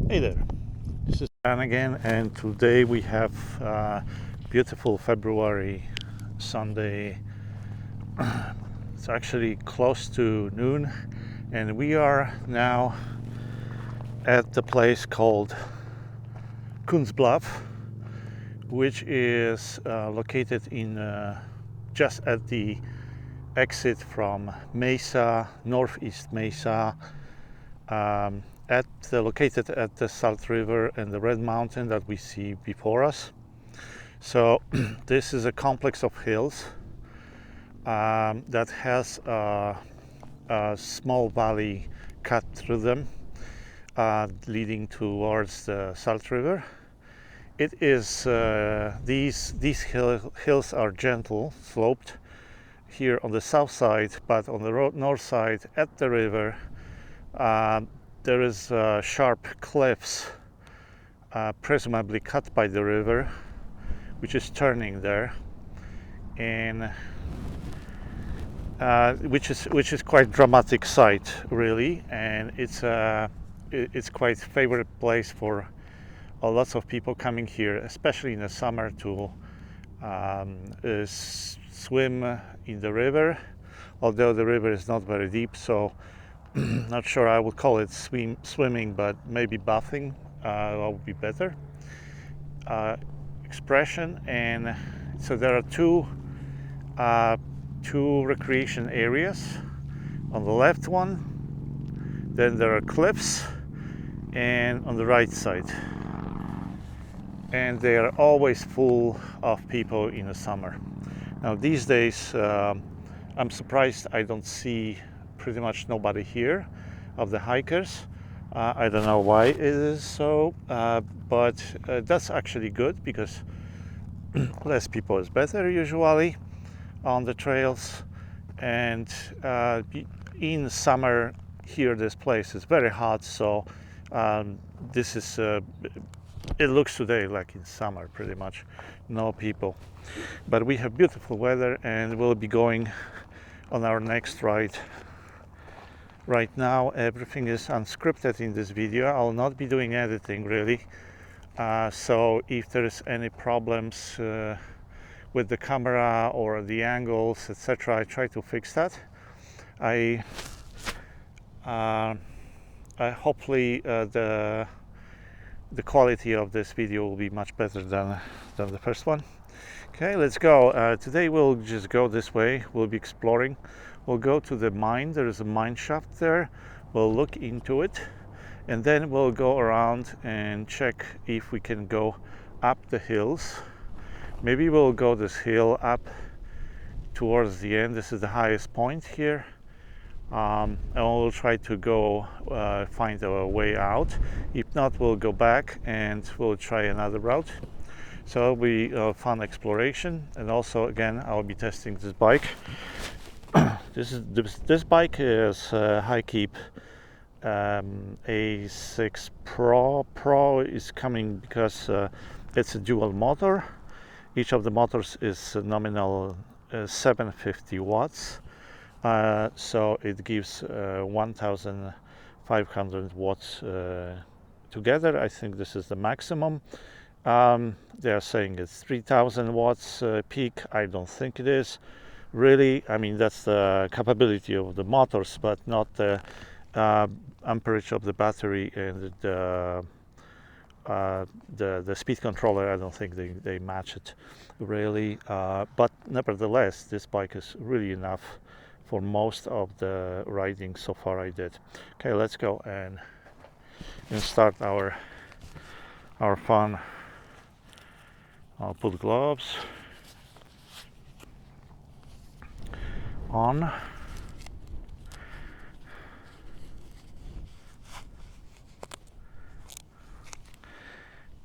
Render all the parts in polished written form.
Hey there, this is Dan again, and today we have beautiful February Sunday. It's actually close to noon, and we are now at the place called Coons Bluff, which is located in just at the exit from Mesa, northeast Mesa. Located at the Salt River and the Red Mountain that we see before us. So this is a complex of hills that has a small valley cut through them, leading towards the Salt River. It is these hills are gentle sloped here on the south side, but on the north side at the river there is sharp cliffs, presumably cut by the river, which is turning there, and which is quite dramatic sight, really, and it's quite favorite place for lots of people coming here, especially in the summer, to swim in the river. Although the river is not very deep, so not sure I would call it swimming, but maybe bathing would be better expression. And so there are two recreation areas. On the left one, then there are cliffs, and on the right side, and they are always full of people in the summer. Now these days I'm surprised I don't see pretty much nobody here of the hikers. I don't know why it is so, but that's actually good, because less people is better usually on the trails. And in summer here, this place is very hot, so this is it looks today like in summer, pretty much no people, but we have beautiful weather, and we'll be going on our next ride. Right now everything is unscripted in this video. I'll not be doing editing, really, so if there's any problems with the camera or the angles, etc., I try to fix that. I hopefully the quality of this video will be much better than the first one. Okay, let's go. Today we'll just go this way. We'll be exploring. We'll go to the mine. There is a mine shaft there. We'll look into it, and then we'll go around and check if we can go up the hills. Maybe we'll go this hill up towards the end. This is the highest point here, and we'll try to go find a way out. If not, we'll go back and we'll try another route. So it'll be fun exploration. And also, again, I'll be testing this bike. This bike is High-Keep A6 Pro. Pro is coming because it's a dual motor. Each of the motors is nominal 750 watts, so it gives 1500 watts together. I think this is the maximum. They are saying it's 3000 watts peak. I don't think it is. Really, I mean, that's the capability of the motors, but not the amperage of the battery and the speed controller. I don't think they match it, really. But nevertheless, this bike is really enough for most of the riding so far I did. Okay, let's go and start our fun. I'll put gloves on.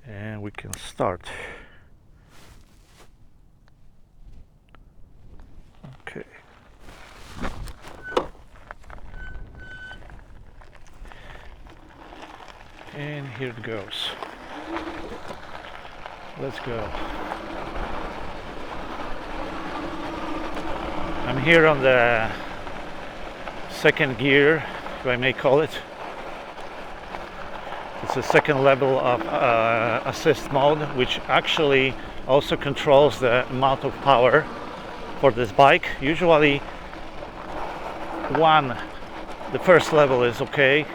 And we can start. Okay. And here it goes. Let's go. I'm here on the second gear, if I may call it. It's a second level of assist mode, which actually also controls the amount of power for this bike. Usually the first level is okay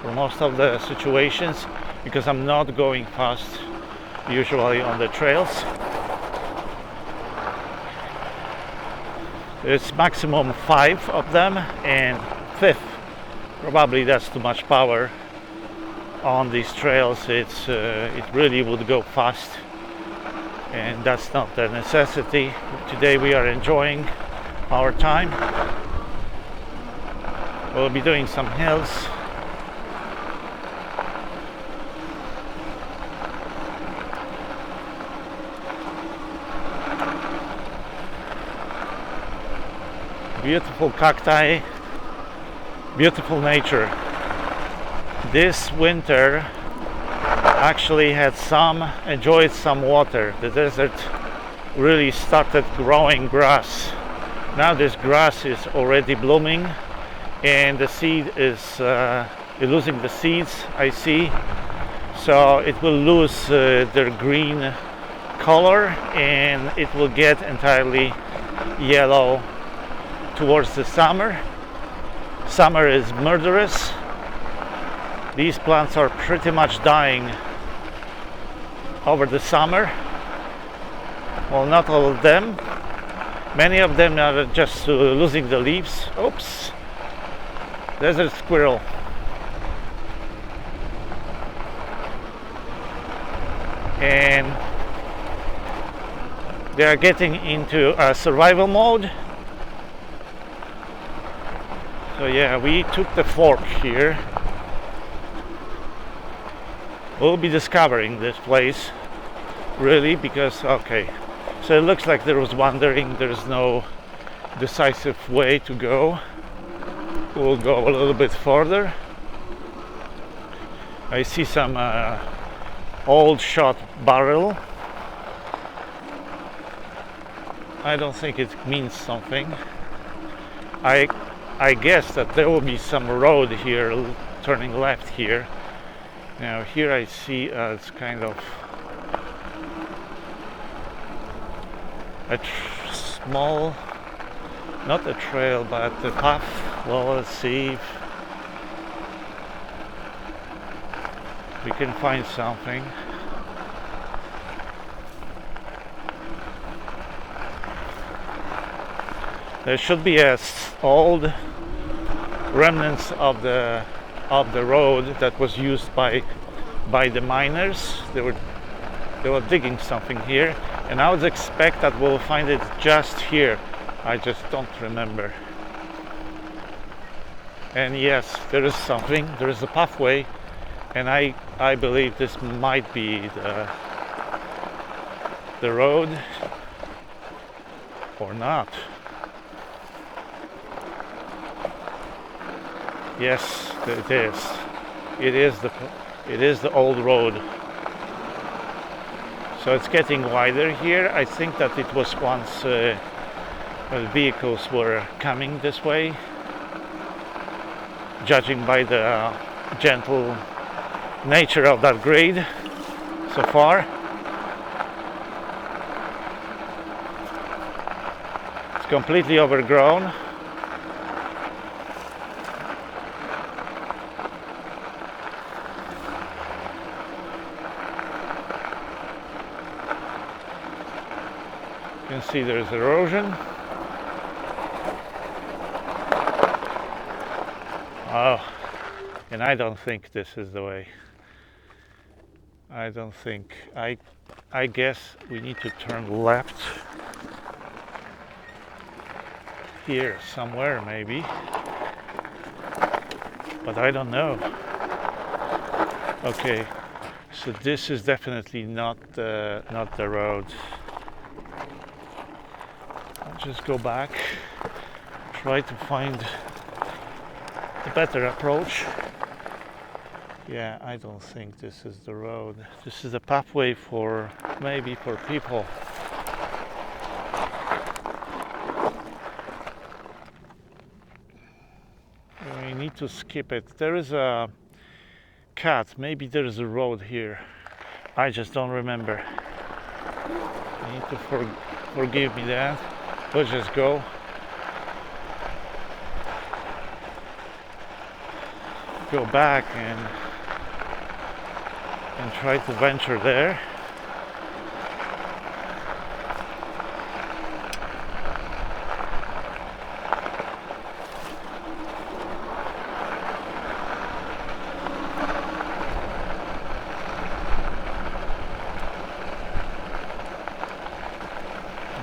for most of the situations, because I'm not going fast usually on the trails. There's maximum 5 of them, and 5th, probably that's too much power on these trails. It really would go fast, and that's not the necessity. Today we are enjoying our time. We'll be doing some hills. Beautiful cacti, beautiful nature. This winter actually enjoyed some water. The desert really started growing grass. Now this grass is already blooming, and the seed is losing the seeds, I see. So it will lose their green color, and it will get entirely yellow towards the summer. Summer is murderous. These plants are pretty much dying over the summer. Well, not all of them. Many of them are just losing the leaves. Oops. Desert squirrel. And they are getting into a survival mode. So yeah, we took the fork here. We'll be discovering this place, really, because, okay, so it looks like there was wandering. There's no decisive way to go. We'll go a little bit further. I see some old shot barrel. I don't think it means something. I guess that there will be some road here, turning left here. Now here I see it's kind of a small, not a trail, but a path. Well, let's see if we can find something. There should be old remnants of the road that was used by the miners. They were digging something here, and I would expect that we'll find it just here. I just don't remember. And yes, there is something. There is a pathway, and I believe this might be the road, or not. Yes, it is. It is the old road. So it's getting wider here. I think that it was once vehicles were coming this way, judging by the gentle nature of that grade so far. It's completely overgrown. You can see there's erosion. Oh, and I don't think this is the way. I don't think. I guess we need to turn left here somewhere, maybe. But I don't know. Okay, so this is definitely not the road. I'll just go back, try to find a better approach. Yeah, I don't think this is the road. This is a pathway for maybe for people. We need to skip it. There is a cat. Maybe there's a road here. I just don't remember. You need to forgive me that. We'll just go. Go back and try to venture there.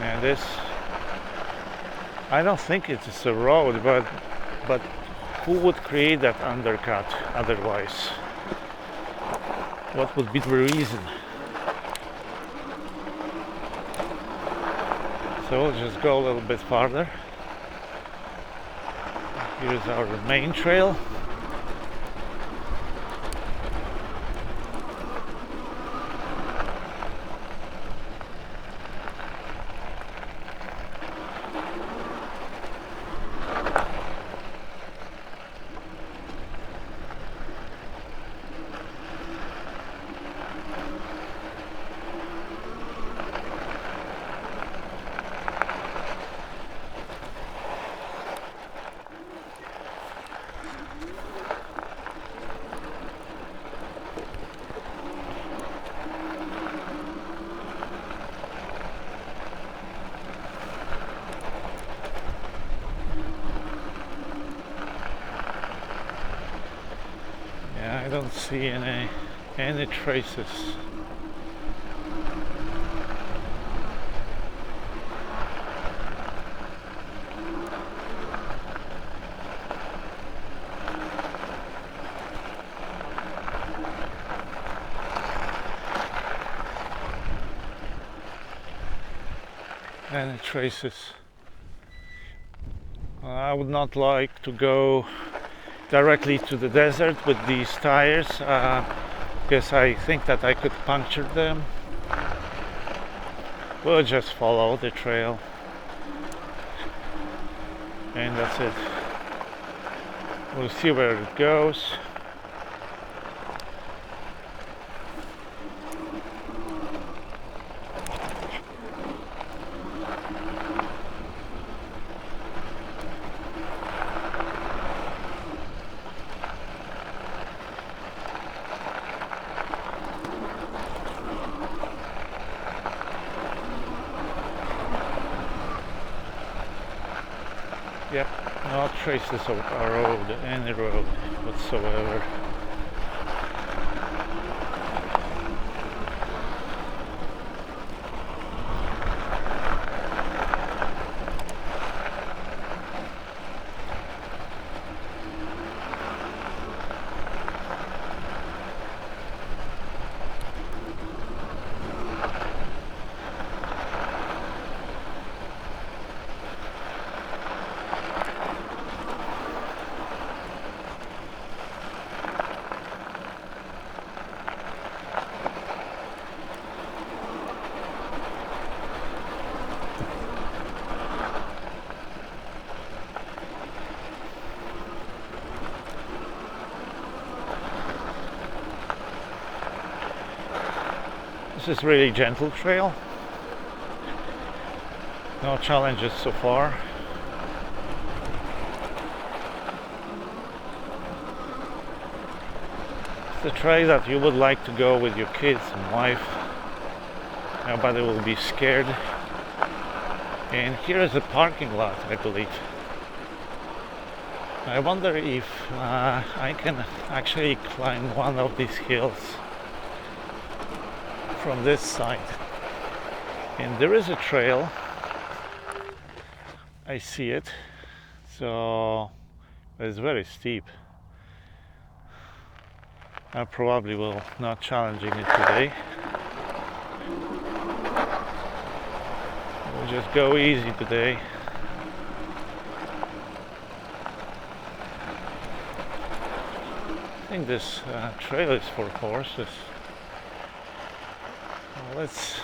And this, I don't think it is a road, but who would create that undercut otherwise? What would be the reason? So we'll just go a little bit farther. Here's our main trail. I don't see any traces. Any traces. I would not like to go directly to the desert with these tires because I think that I could puncture them. We'll just follow the trail and that's it. We'll see where it goes. Yep, no traces of a road, any road whatsoever. This is really gentle trail. No challenges so far. It's a trail that you would like to go with your kids and wife. Nobody will be scared. And here is a parking lot, I believe. I wonder if I can actually climb one of these hills from this side. And there is a trail. I see it. So it's very steep. I probably will not challenging it today. We'll just go easy today. I think this trail is for horses. Let's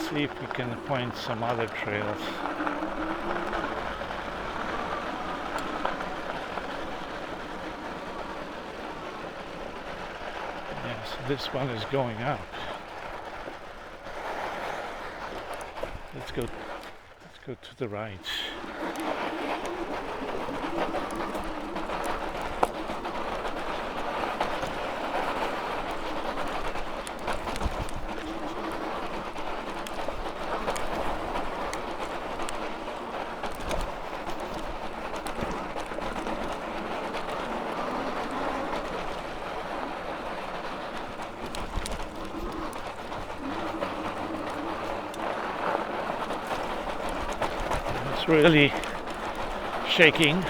see if we can find some other trails. this one is going up. Let's go to the right. It's really shaking.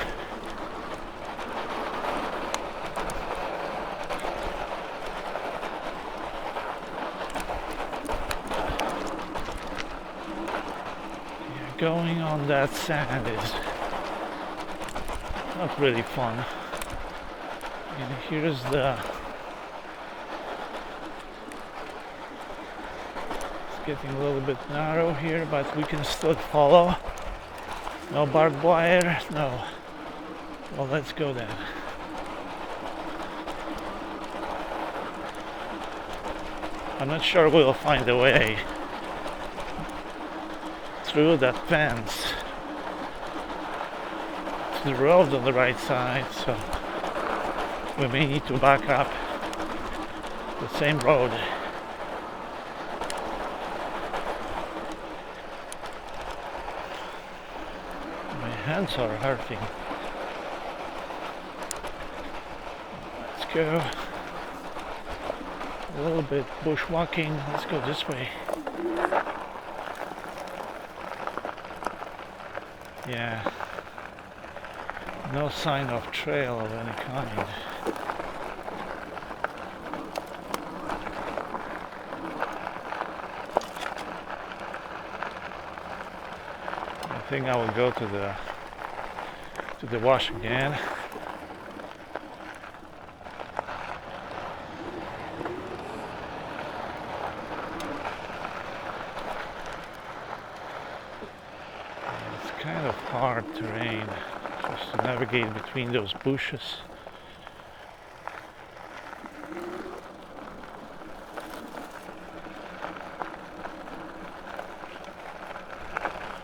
Going on that sand is not really fun. And here's the... It's getting a little bit narrow here, but we can still follow. No barbed wire, no. Well, let's go then. I'm not sure we'll find a way through that fence to the road on the right side, so we may need to back up the same road. My hands are hurting. Let's go a little bit bushwalking. Let's go this way. Yeah, no sign of trail of any kind. I think I will go to the wash again. Kind of hard terrain just to navigate between those bushes.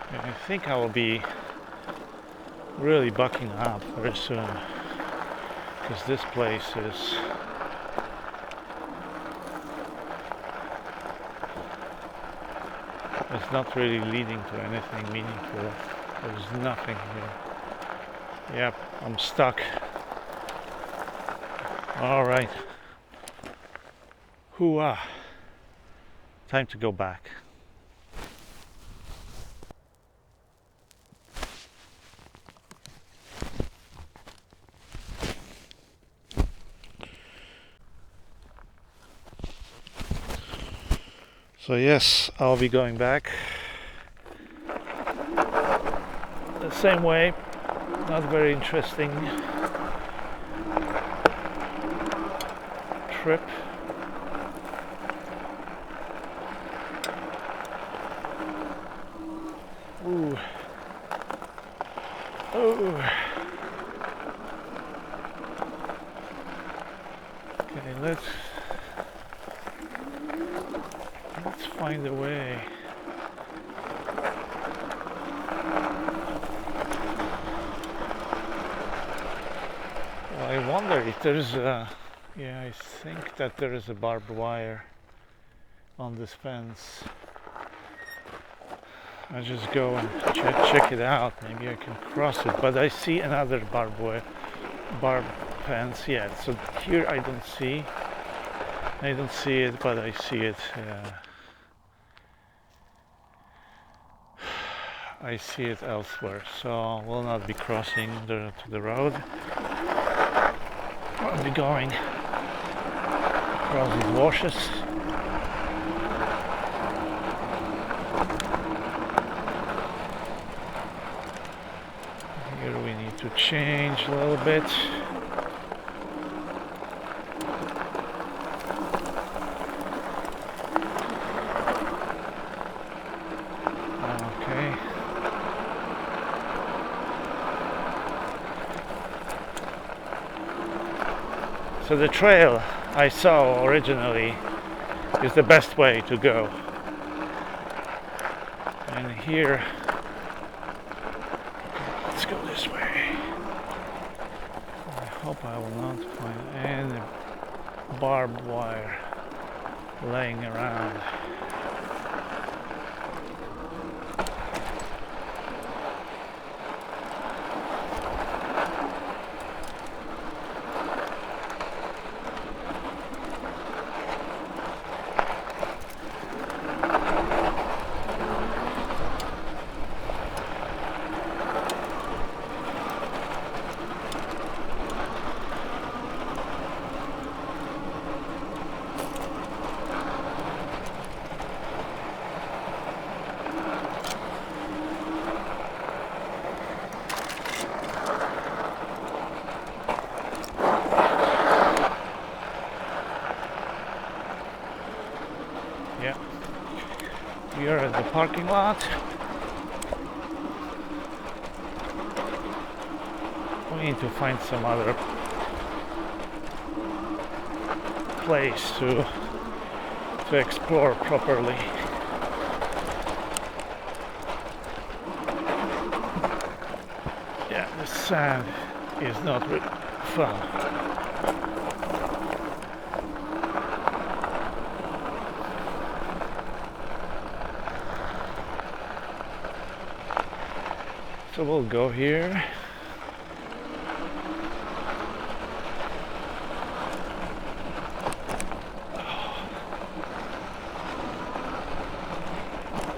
And I think I will be really bucking up very soon, because this place is it's not really leading to anything meaningful. There's nothing here. Yep, I'm stuck. Alright. Hoo-ah. Time to go back. So yes, I'll be going back the same way. Not very interesting trip. Ooh. Oh. Okay, let's find a way. Well, I wonder if there's a... Yeah, I think that there is a barbed wire on this fence. I'll just go and check it out. Maybe I can cross it. But I see another barbed fence. Yeah, so here I don't see it, but I see it. I see it elsewhere, so we'll not be crossing to the road. I'll be going across these washes. Here we need to change a little bit. Okay. So the trail I saw originally is the best way to go. And here, let's go this way. I hope I will not find any barbed wire laying around. We are at the parking lot. We need to find some other place to explore properly. Yeah, the sand is not really fun. So we'll go here.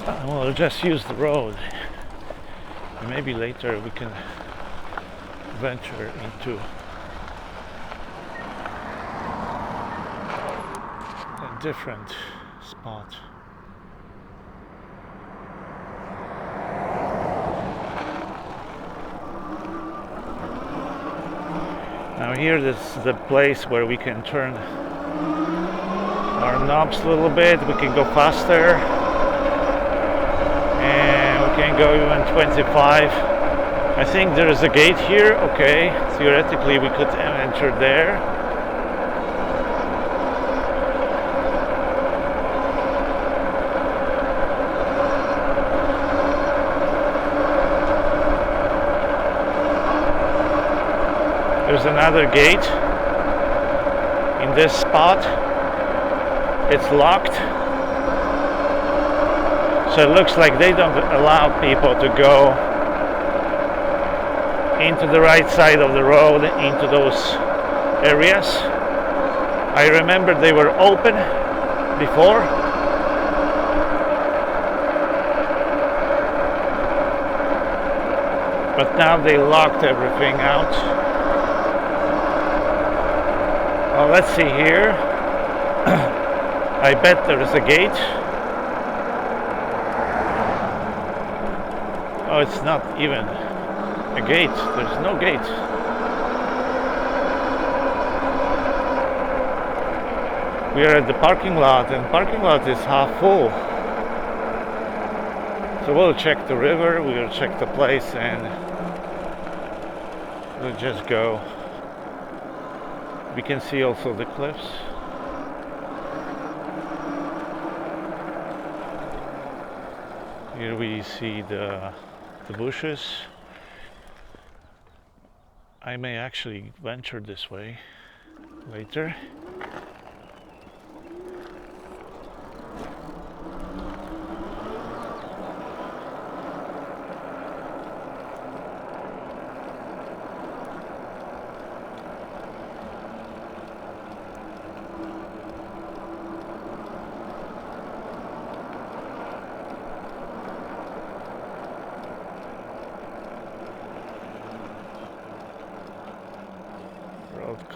And we'll just use the road. And maybe later we can venture into a different spot. Now here, this is the place where we can turn our knobs a little bit. We can go faster, and we can go even 25. I think there is a gate here. Okay, theoretically we could enter there. There's another gate in this spot. It's locked. So it looks like they don't allow people to go into the right side of the road, into those areas. I remember they were open before. But now they locked everything out. Well, let's see here. I bet there is a gate. Oh, it's not even a gate. There's no gate. We are at the parking lot, and the parking lot is half full. So we'll check the river, we'll check the place, and we'll just go. We can see also the cliffs. Here we see the bushes. I may actually venture this way later.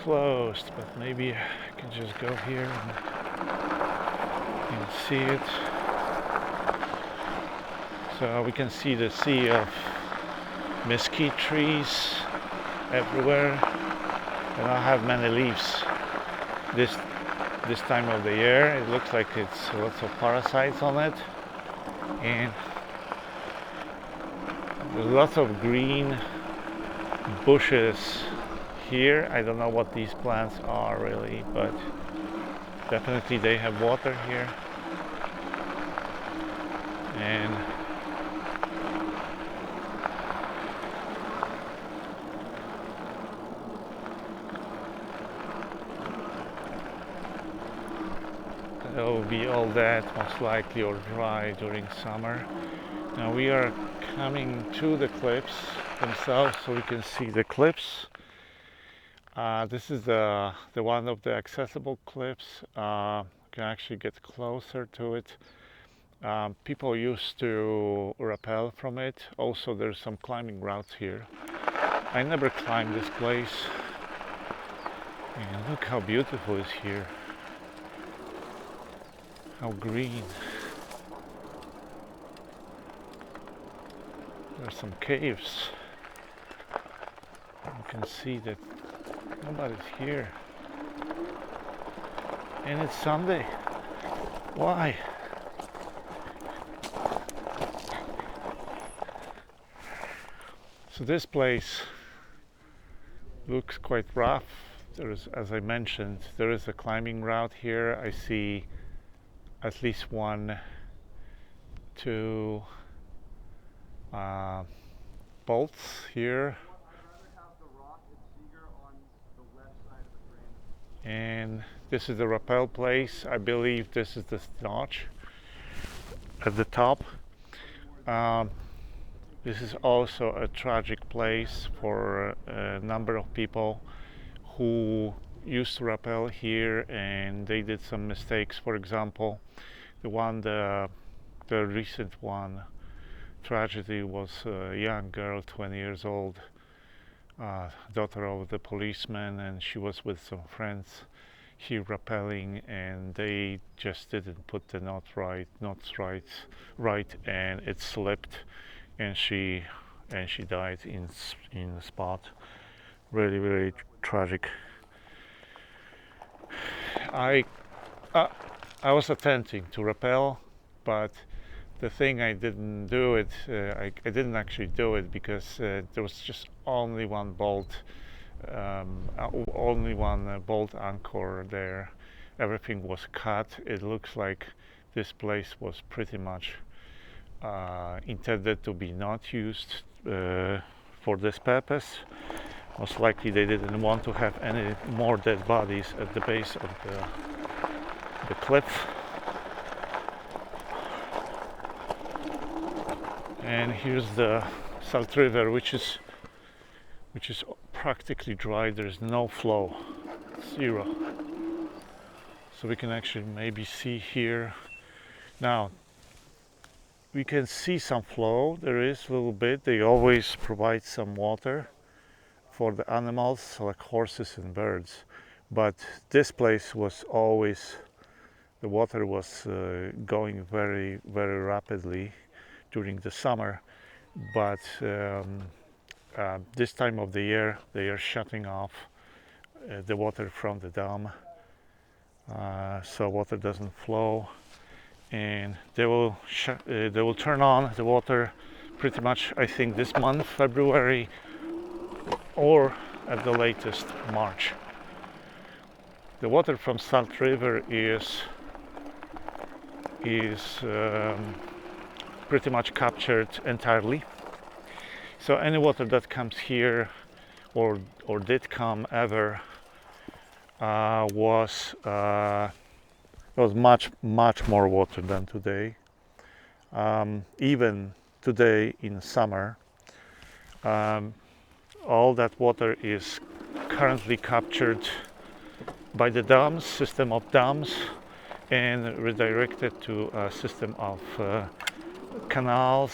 Closed, but maybe I can just go here and see it. So we can see the sea of mesquite trees everywhere. They don't have many leaves this time of the year. It looks like it's lots of parasites on it, and there's lots of green bushes here. I don't know what these plants are really, but Definitely they have water here. And it will be all that most likely or dry during summer. Now we are coming to the cliffs themselves, so we can see the cliffs. This is the one of the accessible cliffs. You can actually get closer to it. People used to rappel from it. Also, there's some climbing routes here. I never climbed this place. And look how beautiful it is here. How green. There's some caves. You can see that nobody's here. And it's Sunday. Why? So this place looks quite rough. There is, as I mentioned, there is a climbing route here. I see at least 1, 2 bolts here. And this is the rappel place. I believe this is the notch at the top. This is also a tragic place for a number of people who used to rappel here and they did some mistakes. For example, the recent one tragedy was a young girl, 20 years old, daughter of the policeman, and she was with some friends here rappelling, and they just didn't put the knots right, and it slipped, and she died in the spot. Really, really tragic. I was attempting to rappel, but the thing I didn't do it. I didn't actually do it because there was just only one bolt, bolt anchor there. Everything was cut. It looks like this place was pretty much intended to be not used for this purpose. Most likely they didn't want to have any more dead bodies at the base of the cliff. And here's the Salt River, which is practically dry. There's no flow, 0. So we can actually maybe see here. Now we can see some flow. There is a little bit. They always provide some water for the animals, like horses and birds. But this place was always, the water was going very, very rapidly during the summer, but this time of the year they are shutting off the water from the dam, so water doesn't flow, and they will turn on the water pretty much, I think, this month, February, or at the latest March. The water from Salt River is pretty much captured entirely. So any water that comes here or did come ever was much more water than today. Even today in summer, all that water is currently captured by the dams, system of dams, and redirected to a system of canals,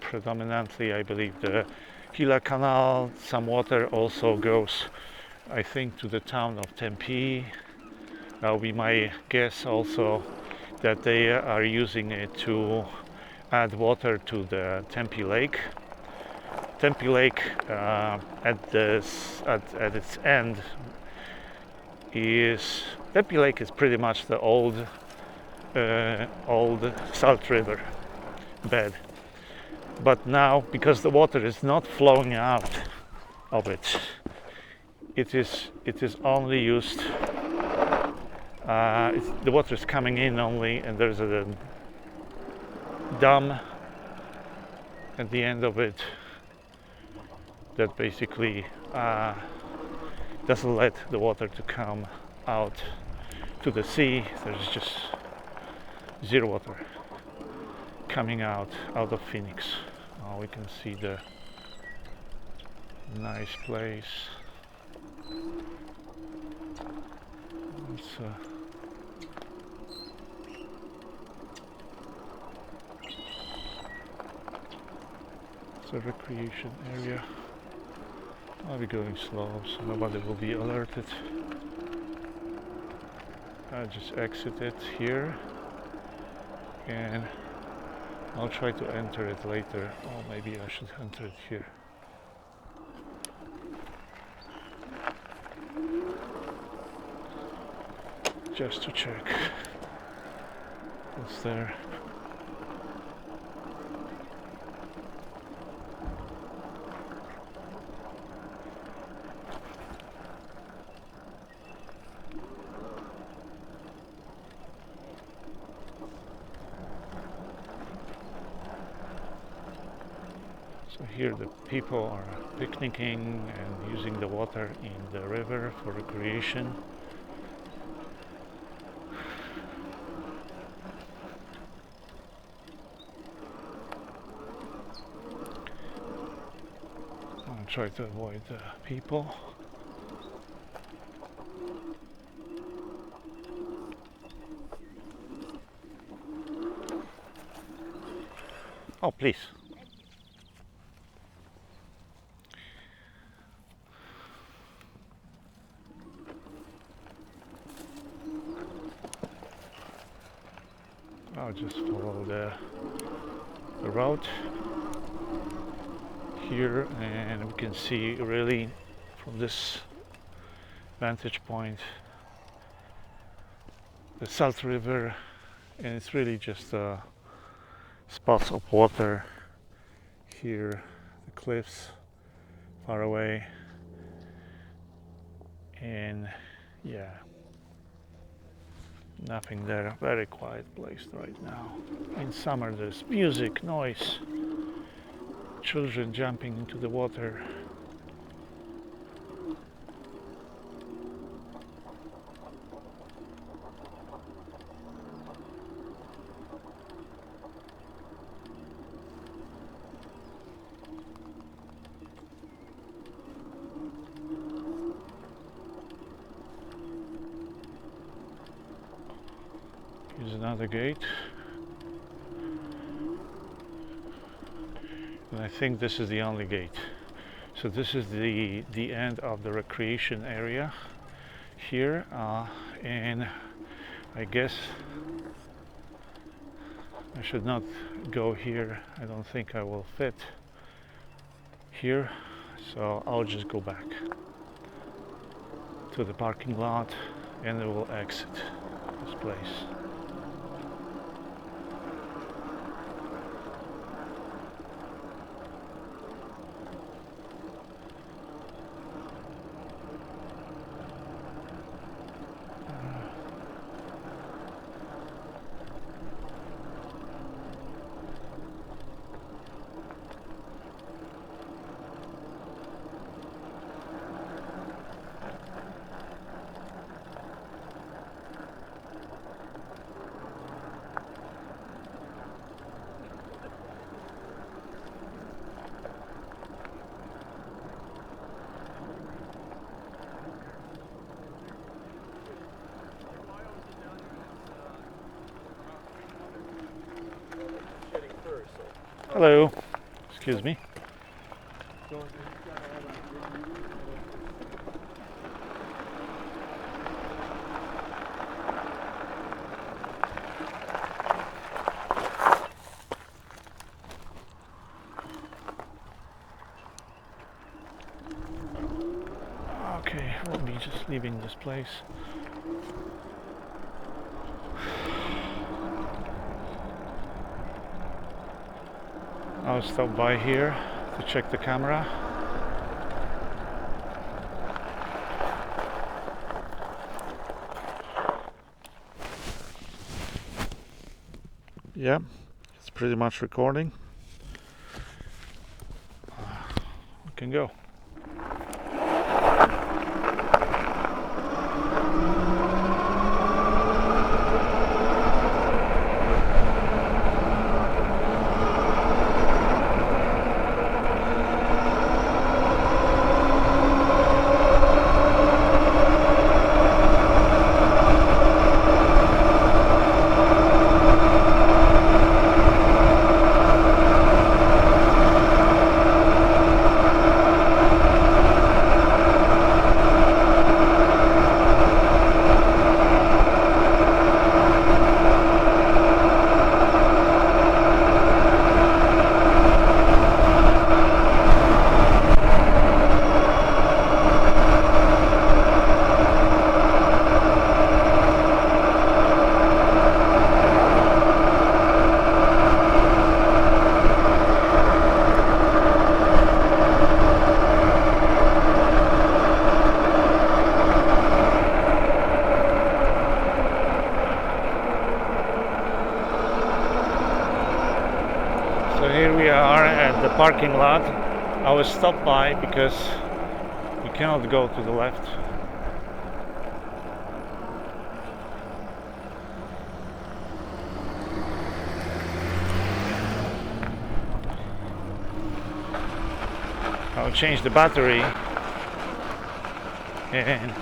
predominantly I believe the Gila Canal. Some water also goes, I think, to the town of Tempe. That would be my guess also, that they are using it to add water to the Tempe Lake. Tempe Lake at its end is, Tempe Lake is pretty much the old Salt River bed, but now, because the water is not flowing out of it, it is only used the water is coming in only, and there's a dam at the end of it that basically doesn't let the water to come out to the sea. There's just zero water coming out of Phoenix. We can see the nice place. It's a recreation area. I'll be going slow so nobody will be alerted. I'll just exit it here and I'll try to enter it later. Or maybe I should enter it here. Just to check what's there. So here the people are picnicking and using the water in the river for recreation. I'll try to avoid the people. Oh, please. I'll just follow the route here, and we can see really from this vantage point the Salt River, and it's really just spots of water here, the cliffs far away, and yeah, nothing there. Very quiet place right now. In summer there's music, noise, children jumping into the water. Here's another gate. And I think this is the only gate. So this is the end of the recreation area here, and I guess I should not go here. I don't think I will fit here, so I'll just go back to the parking lot and we will exit this place. Hello, excuse me. Okay, we'll be just leaving this place. I'll stop by here to check the camera. Yeah, it's pretty much recording. We can go. So here we are at the parking lot. I was stopped by because you cannot go to the left. I'll change the battery and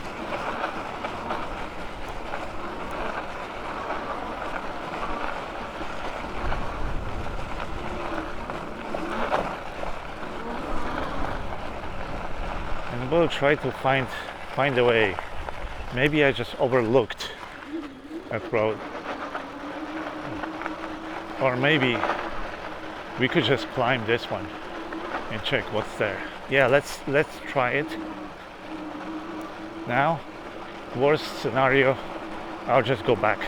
we'll try to find a way. Maybe I just overlooked that road, or maybe we could just climb this one and check what's there. Yeah, let's try it. Now, worst scenario, I'll just go back.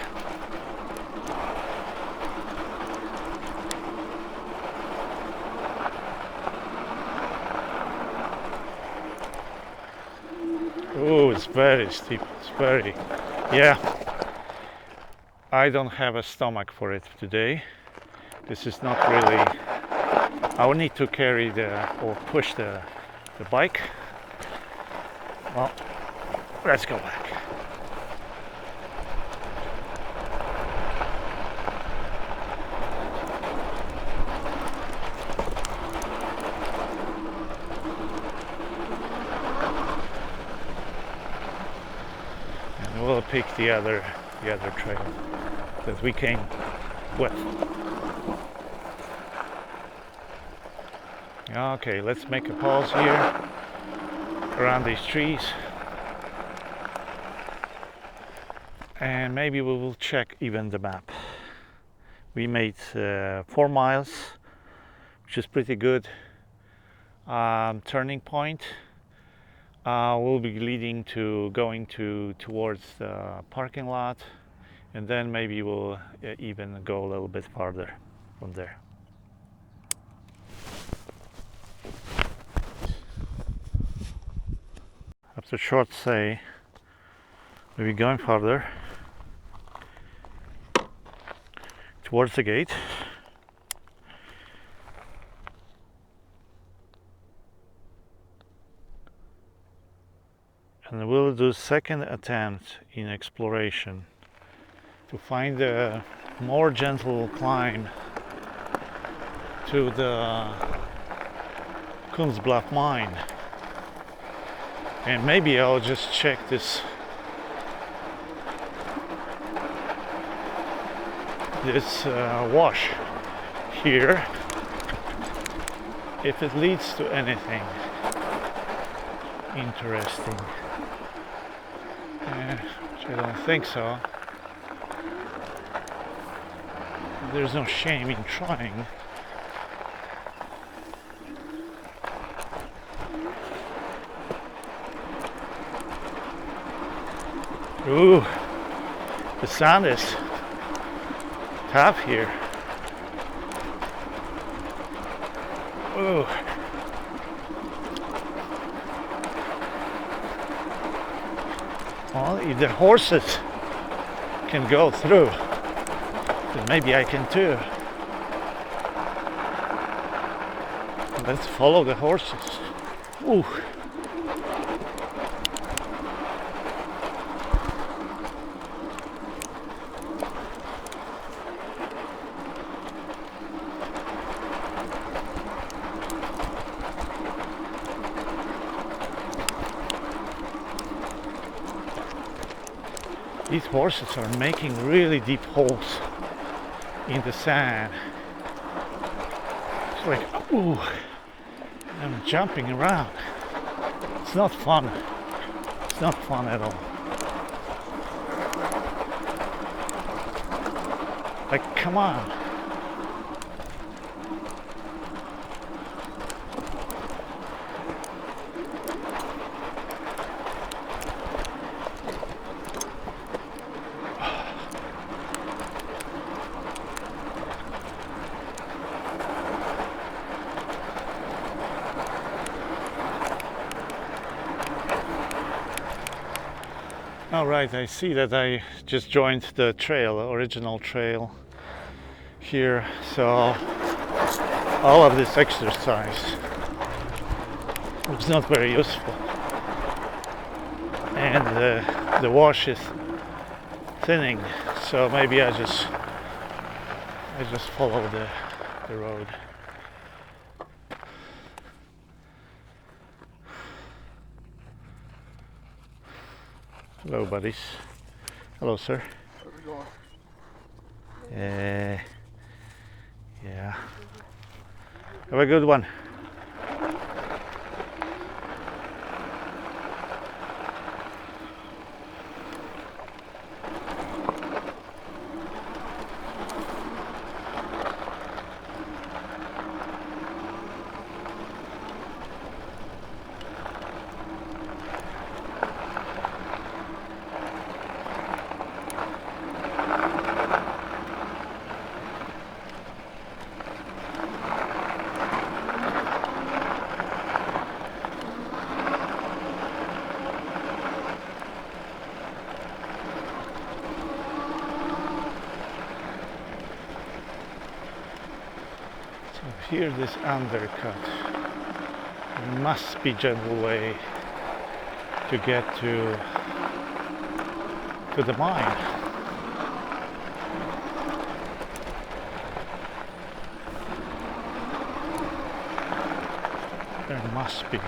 Oh, it's very steep. It's very, yeah. I don't have a stomach for it today. This is not really. I will need to carry or push the bike. Well, let's go back. And we'll pick the other trail that we came with. Okay, let's make a pause here around these trees, and maybe we will check even the map. We made 4 miles, which is pretty good. Turning point will be leading to going towards the parking lot, and then maybe we'll even go a little bit farther from there. After a short stay, we'll be going further towards the gate. And we'll do second attempt in exploration to find a more gentle climb to the Coons Bluff mine. And maybe I'll just check this wash here, if it leads to anything interesting. Which I don't think so. There's no shame in trying. Ooh, the sand is tough here. Ooh. Well, if the horses can go through, Then maybe I can too. Let's follow the horses. Ooh. These horses are making really deep holes in the sand. It's like, ooh, I'm jumping around. It's not fun. It's not fun at all. Like, come on. All right, I see that I just joined the trail, original trail here. So all of this exercise was not very useful, and the wash is thinning. So maybe I just follow the road. Hello, buddies. Hello, sir. How's it going? Yeah. Have a good one. Here, this undercut. There must be gentle way to get to the mine. There must be.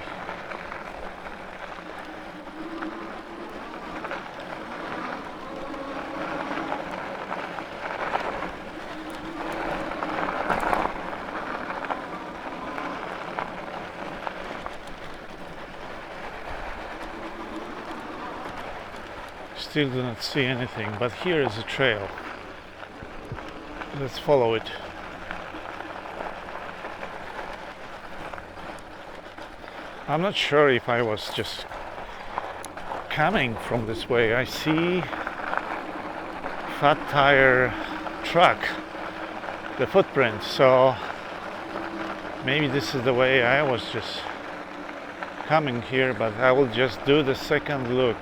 Still do not see anything, but here is a trail. Let's follow it. I'm not sure if I was just coming from this way. I see fat tire truck, the footprint, so maybe this is the way I was just coming here, but I will just do the second look.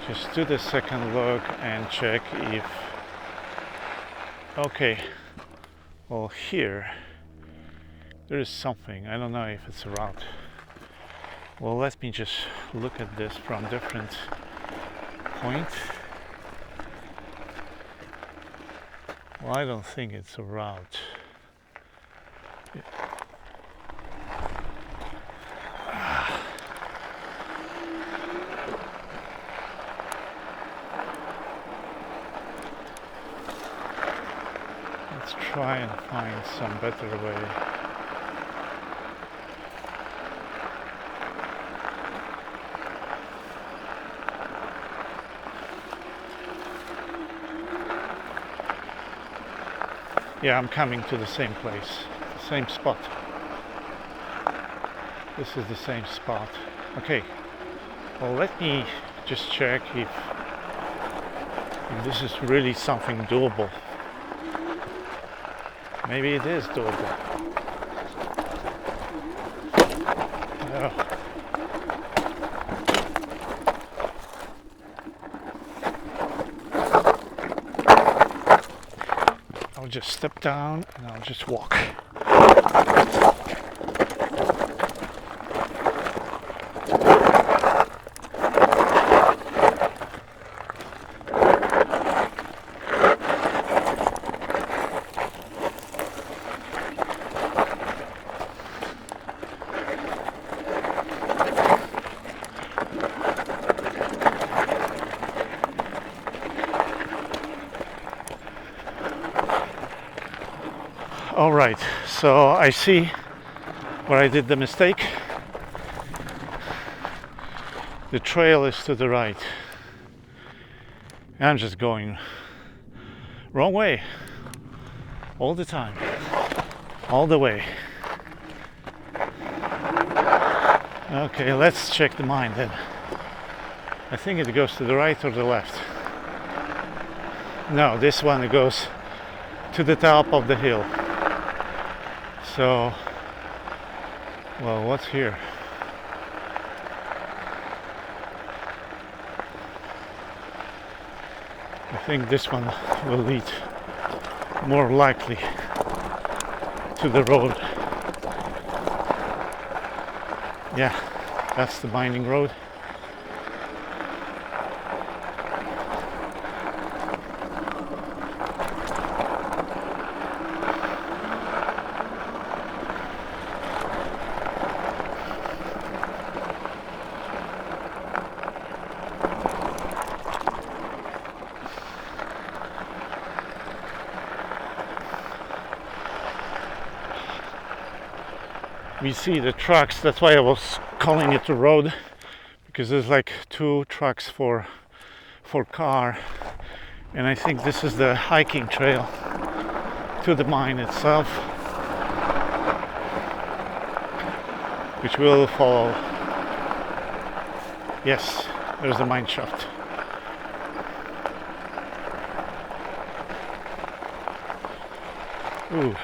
Just do the second look and check if... Okay, well, here there is something. I don't know if it's a route. Well, let me just look at this from different point. Well, I don't think it's a route. Let's try and find some better way. Yeah, I'm coming to the same place, the same spot. This is the same spot. Okay, well, let me just check if this is really something doable. Maybe it is doable. Oh. I'll just step down and I'll just walk. All right, so I see where I did the mistake. The trail is to the right. I'm just going wrong way all the time, all the way. Okay, let's check the mine then. I think it goes to the right or the left. No, this one goes to the top of the hill. So, well, what's here? I think this one will lead more likely to the road. Yeah, that's the mining road. We see the trucks, that's why I was calling it a road, because there's like two trucks for car, and I think this is the hiking trail to the mine itself, which will follow. Yes, there's the mine shaft. Ooh.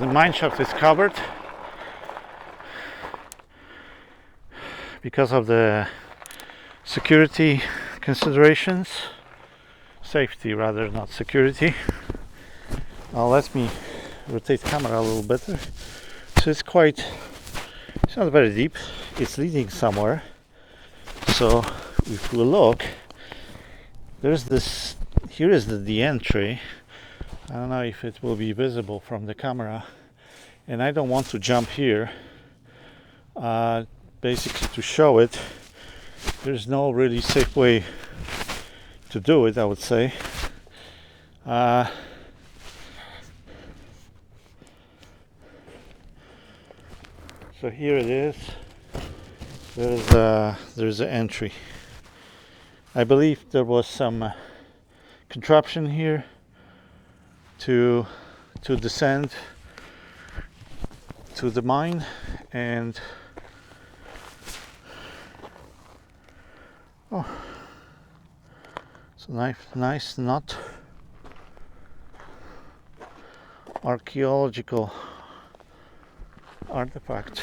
The mine shaft is covered because of the security considerations. Safety rather, not security. Now let me rotate camera a little better. So it's not very deep. It's leading somewhere. So if we look, there's this, here is the entry. I don't know if it will be visible from the camera, and I don't want to jump here. Basically, to show it, there's no really safe way to do it, I would say. So here it is. There's an entry. I believe there was some contraption here to descend to the mine, and oh, it's a nice not archaeological artifact.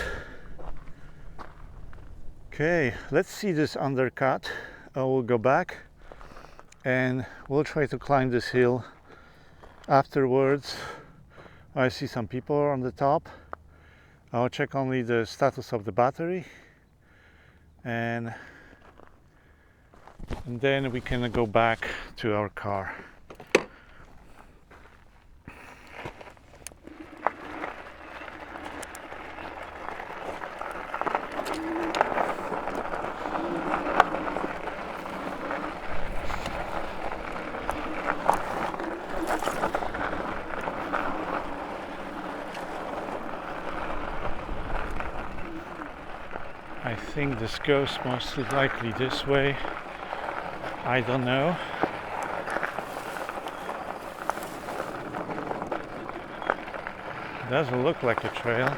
Okay, let's see this undercut. I will go back and we'll try to climb this hill. Afterwards, I see some people on the top. I'll check only the status of the battery, and then we can go back to our car. I think this goes most likely this way. I don't know. It doesn't look like a trail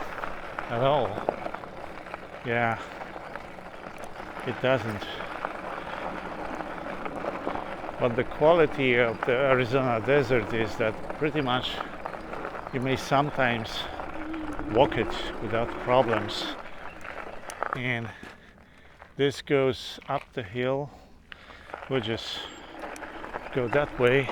at all. Yeah, it doesn't. But the quality of the Arizona desert is that pretty much you may sometimes walk it without problems. And This goes up the hill. We'll just go that way.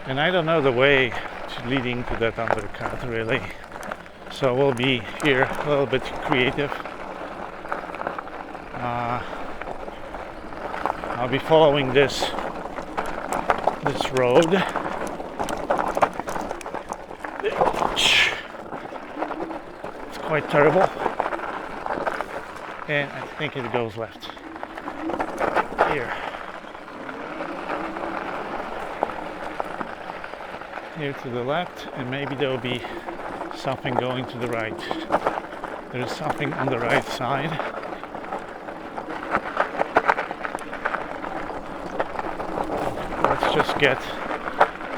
And I don't know the way leading to that undercut really, so we'll be here a little bit creative. I'll be following this road. It's quite terrible, and I think it goes left here. Here to the left, and maybe there will be something going to the right. There is something on the right side. Let's just get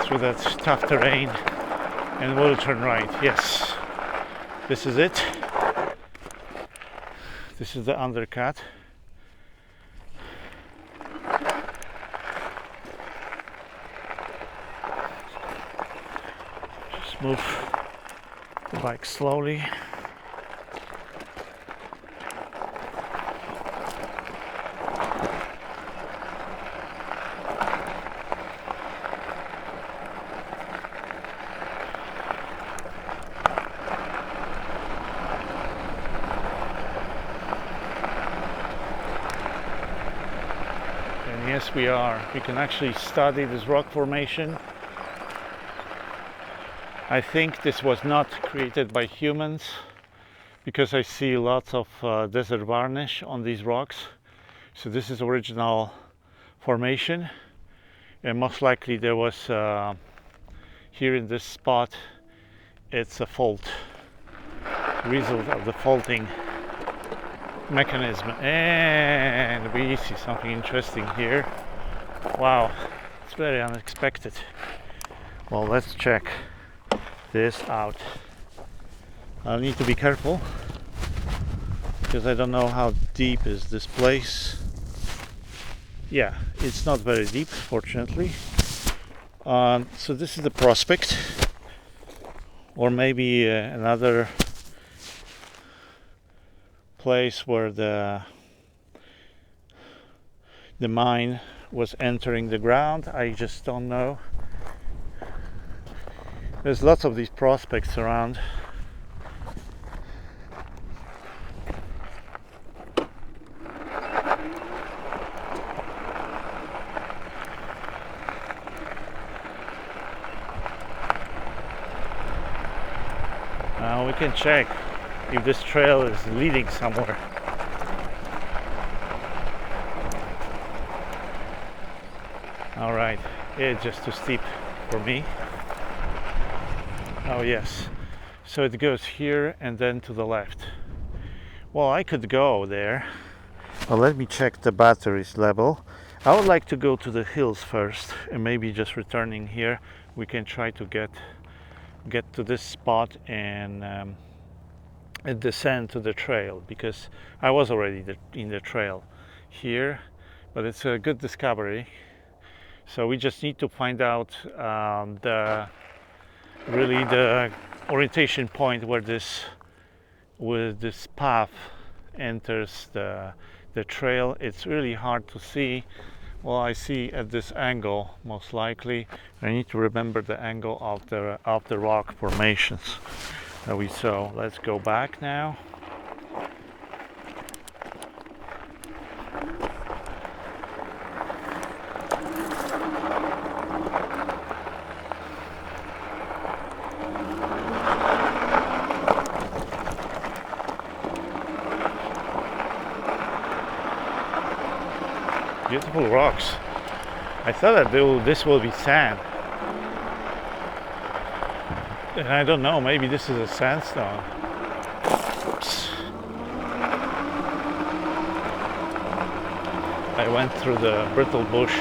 through that tough terrain and we'll turn right. Yes, this is it. This is the undercut. Move the bike slowly. And yes, we can actually study this rock formation. I think this was not created by humans because I see lots of desert varnish on these rocks. So this is original formation, and most likely there was here in this spot, it's a fault, result of the faulting mechanism. And we see something interesting here. Wow, it's very unexpected. Well, let's check this out. I need to be careful because I don't know how deep is this place. Yeah, it's not very deep, fortunately. So this is the prospect, or maybe another place where the mine was entering the ground. I just don't know. There's lots of these prospects around. Now we can check if this trail is leading somewhere. All right, it's just too steep for me. Oh yes, so it goes here and then to the left. Well, I could go there. Well, let me check the batteries level. I would like to go to the hills first, and maybe just returning here we can try to get to this spot and descend to the trail, because I was already in the trail here, but it's a good discovery. So we just need to find out the orientation point where this path enters the trail. It's really hard to see. Well, I see at this angle, most likely. I need to remember the angle of the rock formations that we saw. Let's go back now. Beautiful rocks. I thought that this will be sand, and I don't know, maybe this is a sandstone. Oops. I went through the brittle bush.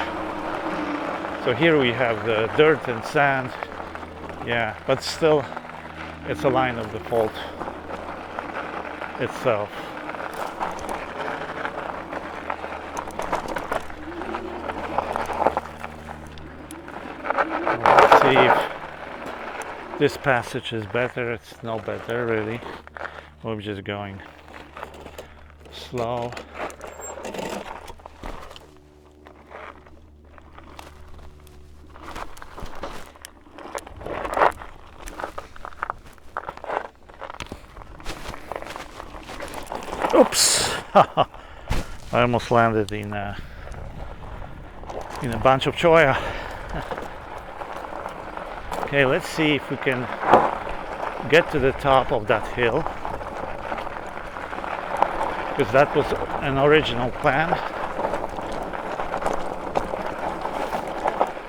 So here we have the dirt and sand. Yeah, but still it's a line of the fault itself. see if this passage is better. It's no better really. We're just going slow. Oops! I almost landed in a bunch of cholla. Okay, let's see if we can get to the top of that hill, because that was an original plan,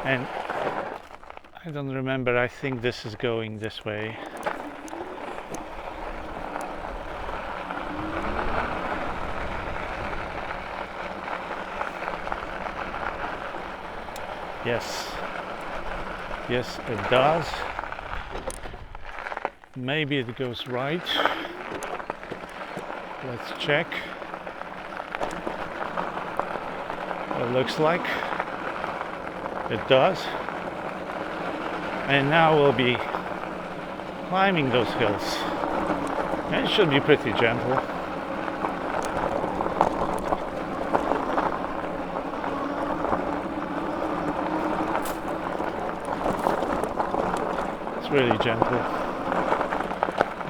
and I don't remember. I think this is going this way. Yes, it does. Maybe it goes right. Let's check. It looks like it does. And now we'll be climbing those hills. And it should be pretty gentle. Really gentle,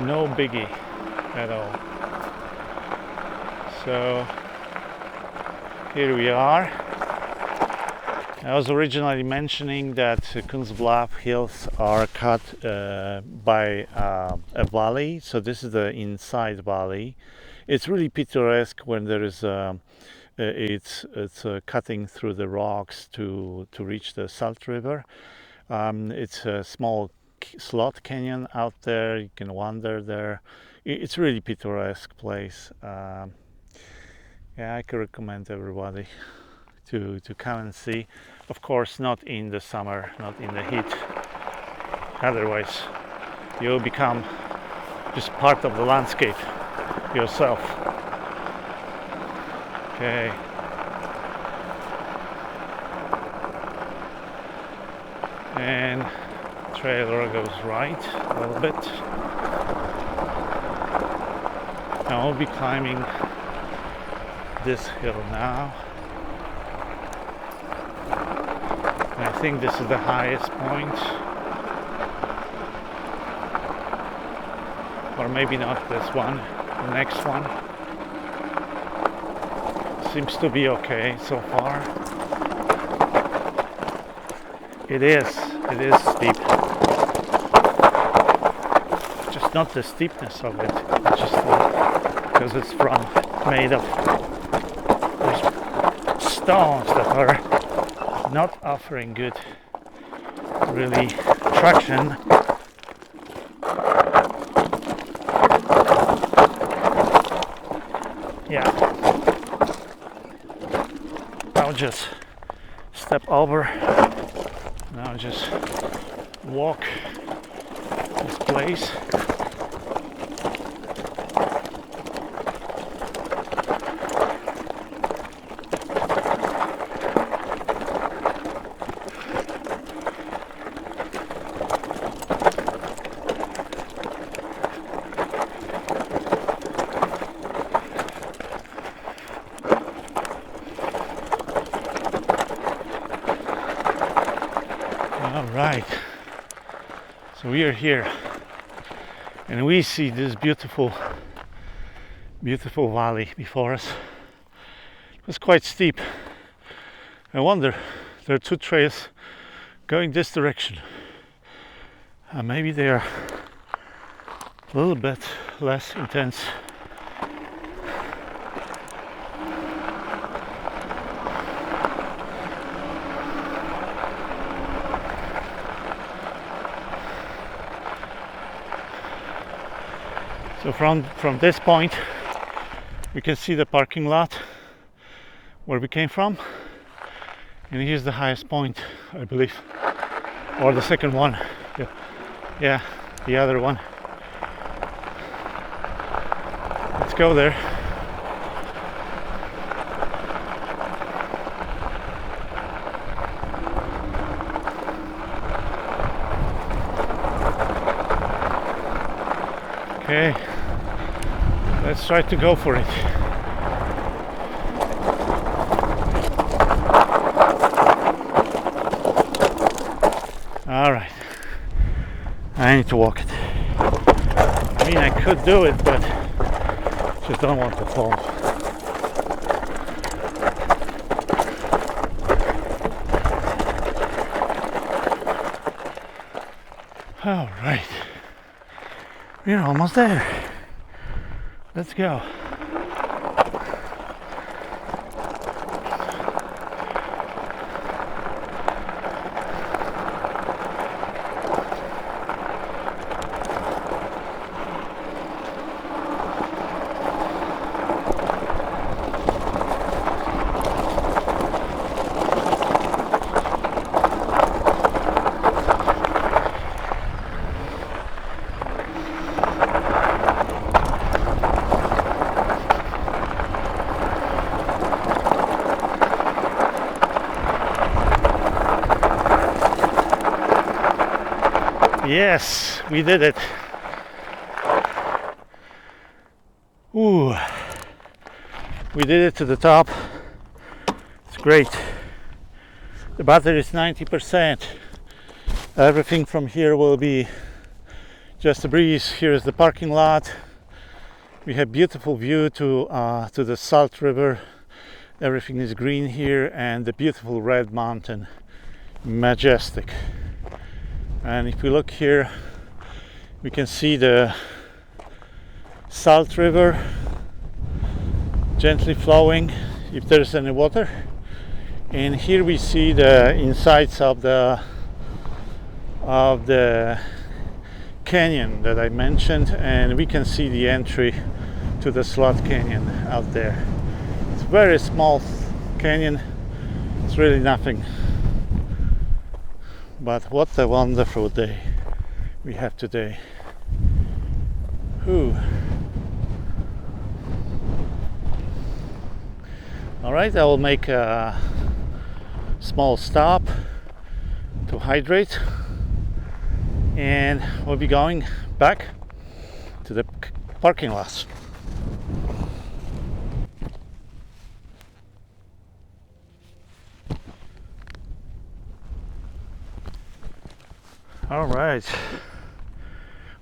no biggie at all. So here we are. I was originally mentioning that Coons Bluff hills are cut by a valley, so this is the inside valley. It's really picturesque when there is it's cutting through the rocks to reach the Salt River. It's a small slot canyon out there. You can wander there. It's really picturesque place. Yeah, I can recommend everybody to come and see. Of course, not in the summer, not in the heat. Otherwise, you'll become just part of the landscape yourself. Okay. And trailer goes right a little bit. Now I'll be climbing this hill now. And I think this is the highest point. Or maybe not this one, the next one. Seems to be okay so far. It is steep. Just not the steepness of it, it's just because it's made of stones that are not offering good, really, traction. Yeah. I'll just step over. Now just walk this place. Right, so we are here and we see this beautiful valley before us. It was quite steep. I wonder, there are two trails going this direction. Maybe they are a little bit less intense. So from this point we can see the parking lot where we came from, and here's the highest point, I believe, or the second one. Yeah, the other one. Let's go there. Okay, let's try to go for it. All right, I need to walk it. I mean, I could do it, but just don't want to fall. All right, we're almost there. Let's go. Yes, we did it. Ooh, we did it to the top. It's great. The battery is 90%. Everything from here will be just a breeze. Here is the parking lot. We have beautiful view to the Salt River. Everything is green here, and the beautiful red mountain, majestic. And if we look here, we can see the Salt River gently flowing, if there's any water. And here we see the insides of the canyon that I mentioned, and we can see the entry to the Slot Canyon out there. It's a very small canyon. It's really nothing. But what a wonderful day we have today. Whew. All right, I will make a small stop to hydrate, and we'll be going back to the parking lot. All right,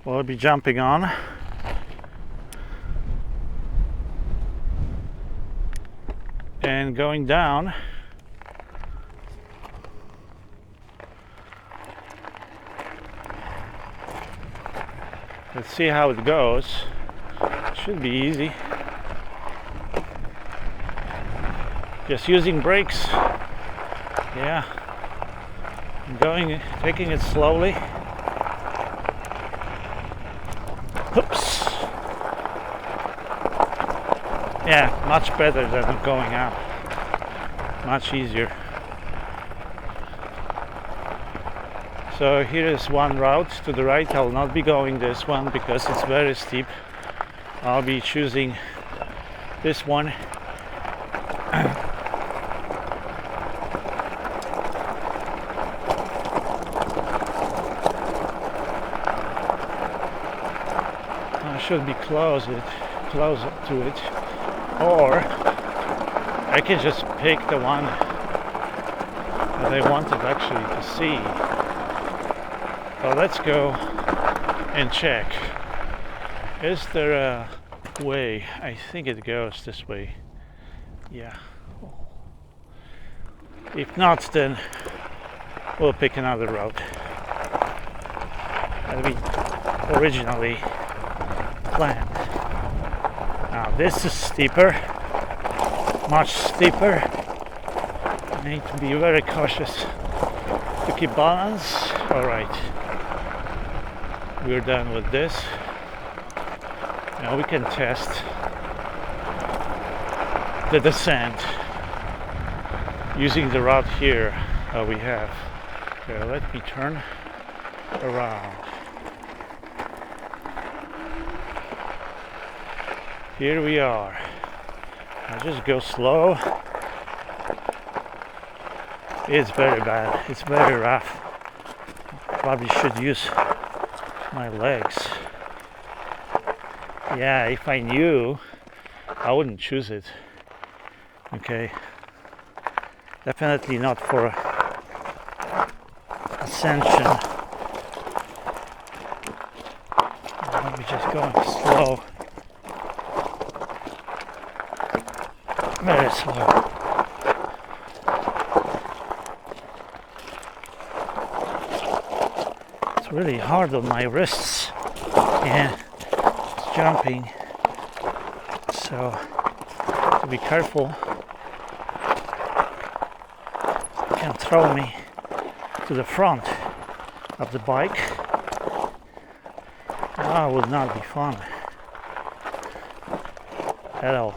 we'll be jumping on. And going down. Let's see how it goes. Should be easy. Just using brakes. Yeah. Taking it slowly. Oops. Yeah, much better than going up. Much easier. So here is one route to the right. I'll not be going this one because it's very steep. I'll be choosing this one. I should be closer to it, or I can just pick the one that I wanted actually to see. So let's go and check. Is there a way? I think it goes this way. Yeah. If not, then we'll pick another route that we originally planned. Now this is steeper, much steeper. I need to be very cautious to keep balance. All right, we're done with this. Now we can test the descent using the route here we have. Okay, let me turn around. Here we are. I'll just go slow. It's very bad. It's very rough. Probably should use my legs. Yeah, if I knew, I wouldn't choose it. Okay, definitely not for ascension. Let me just go slow, very slow. It's really hard on my wrists. Yeah, it's jumping, so to be careful. It can throw me to the front of the bike. That would not be fun at all.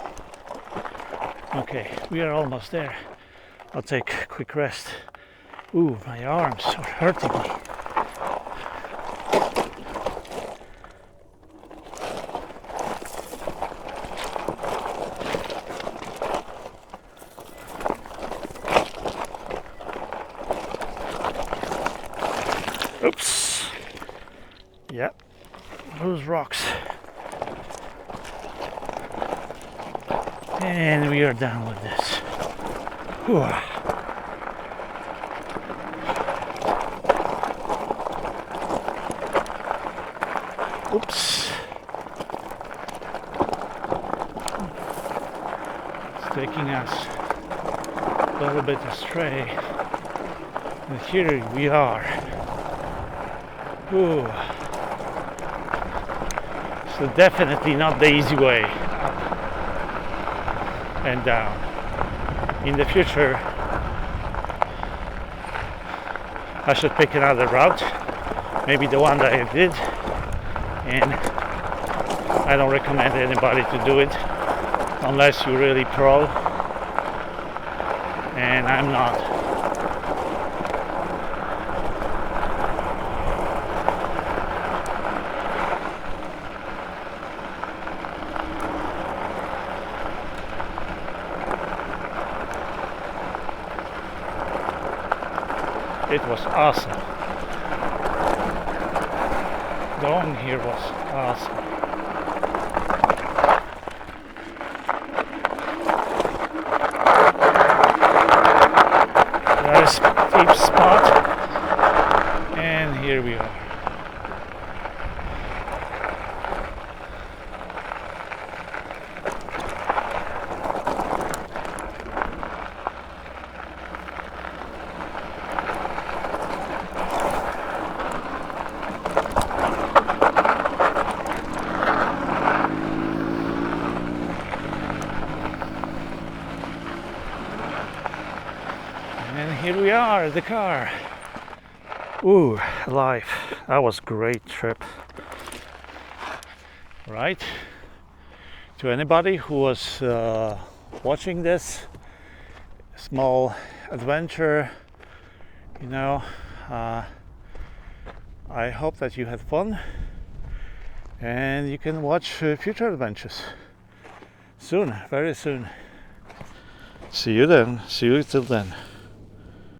Okay, we are almost there. I'll take a quick rest. Ooh, my arms are hurting me. Oops. Yep. Those rocks. And we are done with this. Whew. Oops. It's taking us a little bit astray. And here we are. Ooh. So definitely not the easy way up and down. In the future, I should pick another route, maybe the one that I did, and I don't recommend anybody to do it unless you're really pro, and I'm not. It was awesome. Going here was awesome. Very steep spot, and here we are. And here we are at the car. Ooh, alive. That was a great trip. Right? To anybody who was watching this small adventure, you know, I hope that you had fun and you can watch future adventures soon, very soon. See you then. See you till then.